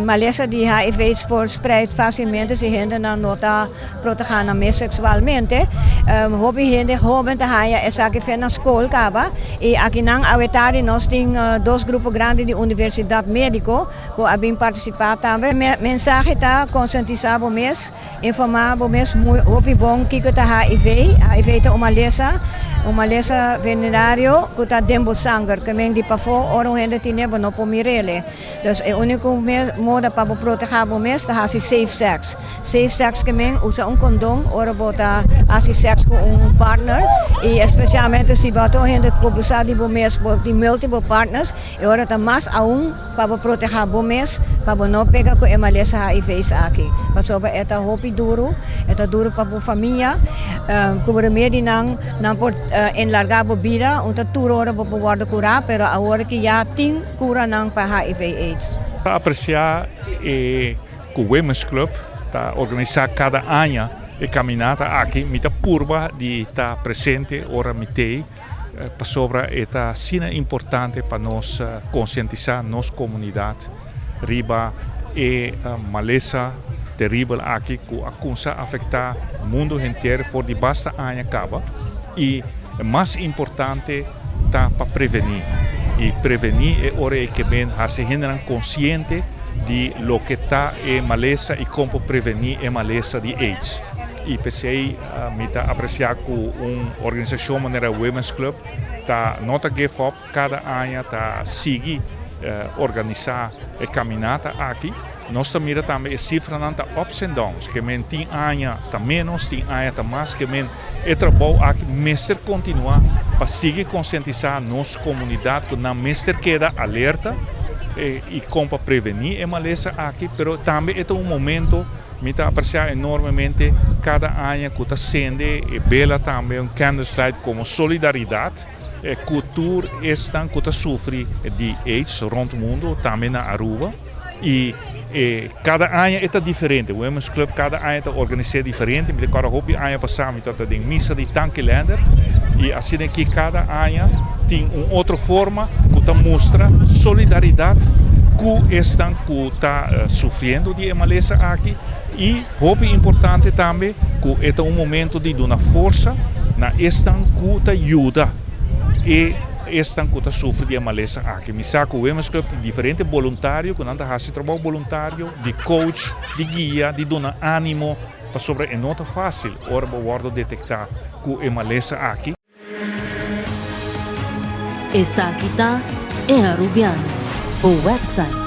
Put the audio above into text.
Malesa de HIV spreidt facilmente si gente na nota protegana me sexualmente. Hobby gente joven te haya esa que fe na school kaba e aqui nang awetari nós tem dois grupos grandes de Universidade Médico que abim participar também. Mensagem tá conscientizar o mês, informar o mês hobby bom que tá HIV tá uma lesa venerário que tá dembo sangue que men di pa fo orang gente tinha no pomirele. Dus o único modo para proteger o mês tá safe sex. Safe sex que men usa condom ora bota assim sex com partner e especialmente se bota gente que usa de o mês de multiple partners e ora tá mais para proteger o mês para não pegar com uma lesa HIV aqui. Mas sobre eta hopi duro para a família, cobra medo não pode enlargar a vida, então tudo ora para poder curar, mas agora que já tem cura não para HIV/AIDS. Para apreciar que o Women's Club está organizando cada ano a caminhada aqui, mit a purba de estar presente ora mitei, para sobre esta cena importante para nós conscientizar nossa comunidade, riba e malesa terrível aqui que acusa afetar o mundo inteiro por de basta ano acaba e mais importante está para prevenir e prevenir é hora que bem se generam consciente de lo que está é malesa e como prevenir é malesa de AIDS. E pensei me tá apreciar com uma organização maneira Women's Club tá nota give up cada ano tá seguir organizar a caminhada aqui. Nós também também a cifra não tá ups and downs que men tem ano tá menos tem ano tá mais que men é trabalho aqui mestre continuar para seguir conscientizar nossa comunidade que na mestre queda alerta e como para prevenir a malesa aqui, pero também é um momento me está apreciar enormemente cada ano que está sendo e bela também um candlelight como solidariedade cultura estão que sofre de AIDS rond o mundo também na Aruba e cada ano é diferente. O Women's Club cada ano está organizado diferente. Me recordo que o ano passado está em missa de Tankeländer e assim é que cada ano tem uma outra forma que mostra solidariedade com estão que está sofrendo de malesa aqui e hobby importante também que é um momento de dar força na estão que ajuda e estão que sofrem de malesa aqui. Me saco o Women's Club tem diferentes voluntários que não fazem trabalho voluntário, de coach, de guia, de dar ânimo para sobre é nota fácil ora para detectar que é malesa aqui. Essa aqui tá é a Rubiano, o website